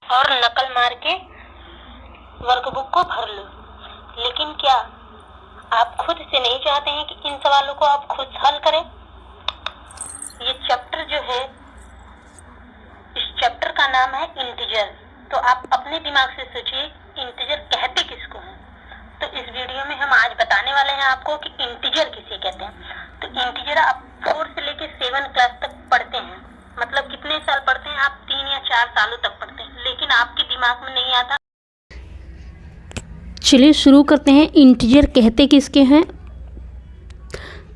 और नकल मार के वर्कबुक को भर लो। लेकिन क्या आप खुद से नहीं चाहते हैं कि इन सवालों को आप खुद हल करें? ये चैप्टर जो है, इस चैप्टर का नाम है इंटीजर। तो आप अपने दिमाग से सोचिए, इंटीजर कहते किसको हैं? तो इस वीडियो में हम आज बताने वाले हैं आपको कि इंटीजर किसे कहते हैं। तो इंटीजर आप 4 से लेकर 7 क्लास तक पढ़ते हैं। मतलब कितने साल पढ़ते हैं आप? 3 या 4 सालों तक पढ़ते हैं, लेकिन आपके दिमाग में नहीं आता। चलिए शुरू करते हैं। इंटीजर कहते किसके हैं?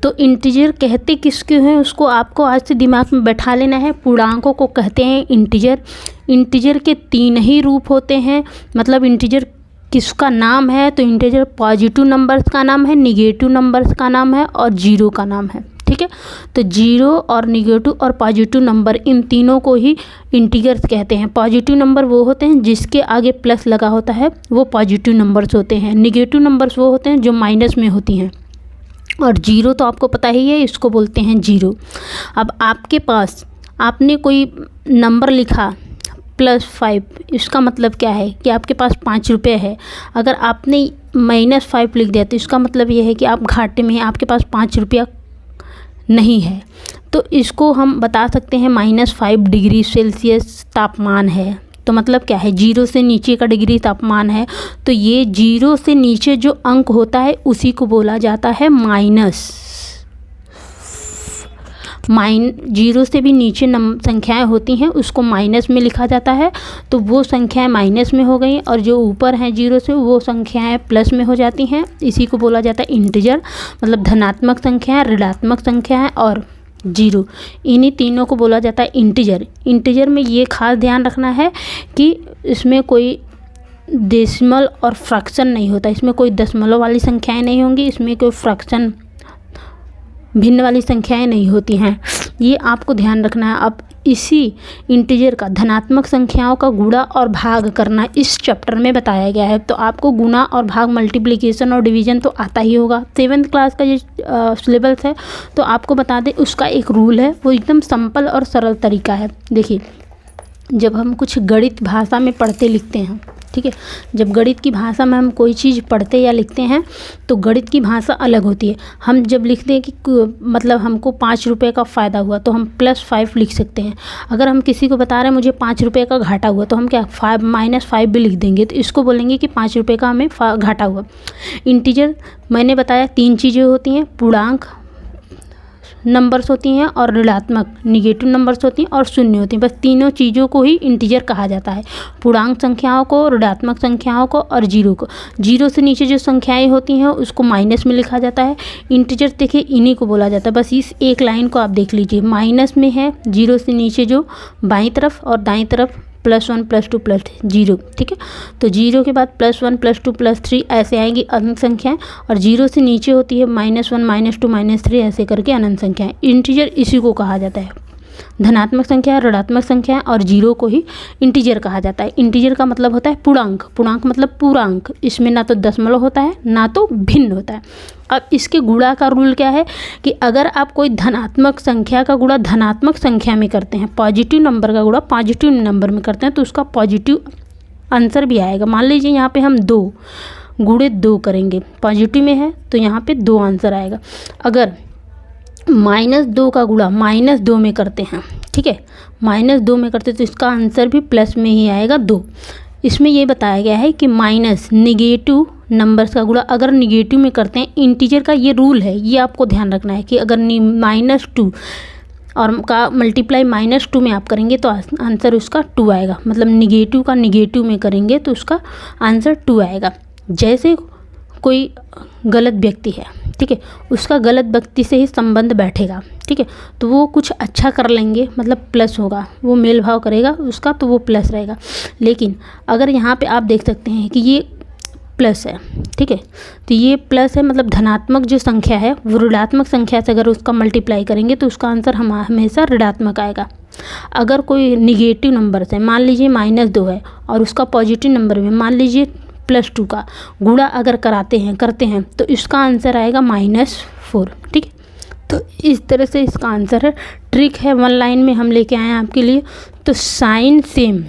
तो इंटीजर कहते किसके हैं उसको आपको आज से दिमाग में बैठा लेना है। पूर्णांकों को कहते हैं इंटीजर। इंटीजर के 3 ही रूप होते हैं। मतलब इंटीजर किसका नाम है? तो इंटीजर पॉजिटिव नंबर्स का नाम है, निगेटिव नंबर्स का नाम है और जीरो का नाम है। ठीक है, तो जीरो और निगेटिव और पॉजिटिव नंबर, इन तीनों को ही इंटीजर्स कहते हैं। पॉजिटिव नंबर वो होते हैं जिसके आगे प्लस लगा होता है, वो पॉजिटिव नंबर्स होते हैं। निगेटिव नंबर्स वो होते हैं जो माइनस में होती हैं। और जीरो तो आपको पता ही है, इसको बोलते हैं जीरो। अब आपके पास आपने कोई नंबर लिखा +5, इसका मतलब क्या है कि आपके पास 5 रुपये है। अगर आपने -5 लिख दिया तो इसका मतलब ये है कि आप घाटे में हैं, आपके पास 5 रुपया नहीं है। तो इसको हम बता सकते हैं -5 डिग्री सेल्सियस तापमान है। तो मतलब क्या है? 0 से नीचे का डिग्री तापमान है। तो ये 0 से नीचे जो अंक होता है उसी को बोला जाता है माइनस। 0 से भी नीचे संख्याएं होती हैं उसको माइनस में लिखा जाता है। तो वो संख्याएं माइनस में हो गई और जो ऊपर हैं 0 से वो संख्याएं प्लस में हो जाती हैं। इसी को बोला जाता है इंटीजर। मतलब धनात्मक संख्याएं, ऋणात्मक संख्याएं और जीरो, इन्हीं तीनों को बोला जाता है इंटीजर। इंटीजर में ये खास ध्यान रखना है कि इसमें कोई डेसिमल और फ्रैक्शन नहीं होता। इसमें कोई दशमलव वाली संख्याएं नहीं होंगी, इसमें कोई फ्रैक्शन भिन्न वाली संख्याएं नहीं होती हैं। ये आपको ध्यान रखना है। अब इसी इंटीजर का धनात्मक संख्याओं का गुणा और भाग करना इस चैप्टर में बताया गया है। तो आपको गुणा और भाग, मल्टीप्लिकेशन और डिवीजन तो आता ही होगा। 7th क्लास का ये सिलेबस है। तो आपको बता दें उसका एक रूल है, वो एकदम सिंपल और सरल तरीका है। देखिए, जब हम कुछ गणित भाषा में पढ़ते लिखते हैं, ठीक है, जब गणित की भाषा में हम कोई चीज़ पढ़ते या लिखते हैं तो गणित की भाषा अलग होती है। हम जब लिखते हैं कि मतलब हमको 5 रुपये का फ़ायदा हुआ तो हम +5 लिख सकते हैं। अगर हम किसी को बता रहे हैं मुझे 5 रुपये का घाटा हुआ तो हम क्या -5 भी लिख देंगे। तो इसको बोलेंगे कि 5 रुपये का हमें घाटा हुआ। इंटीजर मैंने बताया 3 चीज़ें होती हैं, पूर्णांक नंबर्स होती हैं और ऋणात्मक निगेटिव नंबर्स होती हैं और शून्य होती हैं। बस तीनों चीज़ों को ही इंटीजर कहा जाता है, पूर्णांक संख्याओं को, ऋणात्मक संख्याओं को और जीरो को। जीरो से नीचे जो संख्याएं होती हैं उसको माइनस में लिखा जाता है। इंटीजर देखिए इन्हीं को बोला जाता है। बस इस एक लाइन को आप देख लीजिए, माइनस में है जीरो से नीचे जो बाईं तरफ और दाईं तरफ +1 +2 +0। ठीक है, तो जीरो के बाद +1 +2 +3 ऐसे आएंगी अनंत संख्याएं और जीरो से नीचे होती है -1 -2 -3 ऐसे करके अनंत संख्याएं। इंटीजर इसी को कहा जाता है। धनात्मक संख्या, ऋणात्मक संख्या और जीरो को ही इंटीजर कहा जाता है। इंटीजर का मतलब होता है पूर्णांक। पूर्णांक मतलब पूरा अंक। इसमें ना तो दशमलव होता है ना तो भिन्न होता है। अब इसके गुणा का रूल क्या है कि अगर आप कोई धनात्मक संख्या का गुणा धनात्मक संख्या में करते हैं, पॉजिटिव नंबर का गुणा पॉजिटिव नंबर में करते हैं तो उसका पॉजिटिव आंसर भी आएगा। मान लीजिए यहाँ पे हम 2 गुणे 2 करेंगे, पॉजिटिव में है तो यहाँ पे 2 आंसर आएगा। अगर -2 का गुणा -2 में करते हैं, ठीक है, -2 में करते तो इसका आंसर भी प्लस में ही आएगा 2। इसमें ये बताया गया है कि माइनस निगेटिव नंबर्स का गुणा अगर निगेटिव में करते हैं, इंटीजर का ये रूल है, ये आपको ध्यान रखना है कि अगर -2 और का मल्टीप्लाई -2 में आप करेंगे तो आंसर उसका 2 आएगा। मतलब निगेटिव का निगेटिव में करेंगे तो उसका आंसर 2 आएगा। जैसे कोई गलत व्यक्ति है, ठीक है, उसका गलत व्यक्ति से ही संबंध बैठेगा, ठीक है, तो वो कुछ अच्छा कर लेंगे, मतलब प्लस होगा, वो मेल भाव करेगा उसका तो वो प्लस रहेगा। लेकिन अगर यहाँ पे आप देख सकते हैं कि ये प्लस है, ठीक है, तो ये प्लस है मतलब धनात्मक जो संख्या है वो ऋणात्मक संख्या से अगर उसका मल्टीप्लाई करेंगे तो उसका आंसर हमेशा ऋणात्मक आएगा। अगर कोई निगेटिव नंबर है, मान लीजिए -2 है और उसका पॉजिटिव नंबर में मान लीजिए +2 का गुणा अगर करते हैं तो इसका आंसर आएगा -4। ठीक है, तो इस तरह से इसका आंसर है। ट्रिक है 1 लाइन में हम लेके आए हैं आपके लिए। तो साइन सेम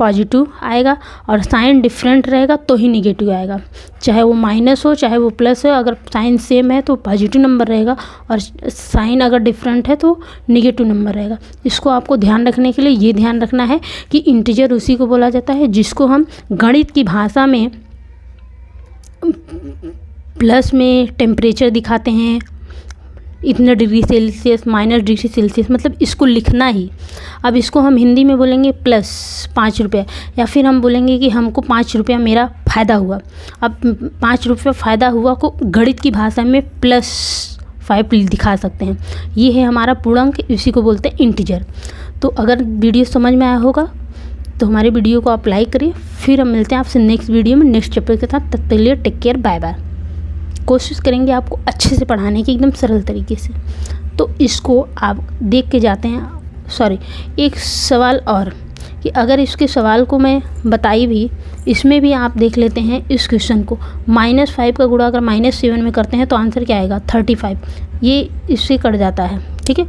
पॉजिटिव आएगा, और साइन डिफरेंट रहेगा तो ही निगेटिव आएगा। चाहे वो माइनस हो चाहे वो प्लस हो, अगर साइन सेम है तो पॉजिटिव नंबर रहेगा, और साइन अगर डिफरेंट है तो निगेटिव नंबर रहेगा। इसको आपको ध्यान रखने के लिए ये ध्यान रखना है कि इंटीजर उसी को बोला जाता है जिसको हम गणित की भाषा में प्लस में टेम्परेचर दिखाते हैं, इतने degree Celsius, minus degree Celsius, मतलब इसको लिखना ही। अब इसको हम हिंदी में बोलेंगे प्लस 5 रुपये, या फिर हम बोलेंगे कि हमको 5 रुपया मेरा फ़ायदा हुआ। अब 5 रुपये फ़ायदा हुआ को गणित की भाषा में +5 दिखा सकते हैं। ये है हमारा पूर्णांक, इसी को बोलते हैं इंटीजर। तो अगर वीडियो समझ में आया होगा तो हमारे वीडियो को आप लाइक करिए। फिर हम मिलते हैं आपसे नेक्स्ट वीडियो में नेक्स्ट चैप्टर के साथ। तब तक के लिए टेक केयर, बाय बाय। कोशिश करेंगे आपको अच्छे से पढ़ाने की, एकदम सरल तरीके से। तो इसको आप देख के जाते हैं। सॉरी, एक सवाल और, कि अगर इसके सवाल को मैं बताई भी, इसमें भी आप देख लेते हैं इस क्वेश्चन को। -5 का गुणा अगर -7 में करते हैं तो आंसर क्या आएगा? 35। ये इससे कट जाता है, ठीक है।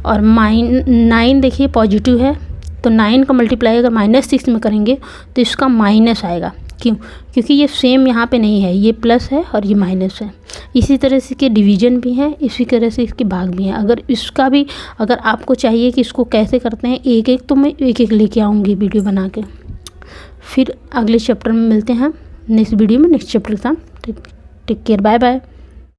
और 9 देखिए पॉजिटिव है, तो 9 का मल्टीप्लाई अगर -6 में करेंगे तो इसका माइनस आएगा। क्यों? क्योंकि ये सेम यहाँ पे नहीं है, ये प्लस है और ये माइनस है। इसी तरह से इसके डिवीजन भी है, इसी तरह से इसके भाग भी हैं। अगर इसका भी अगर आपको चाहिए कि इसको कैसे करते हैं एक एक, तो मैं एक एक लेके आऊँगी वीडियो बना के। फिर अगले चैप्टर में मिलते हैं नेक्स्ट वीडियो में नेक्स्ट चैप्टर के साथ। Take care, bye bye.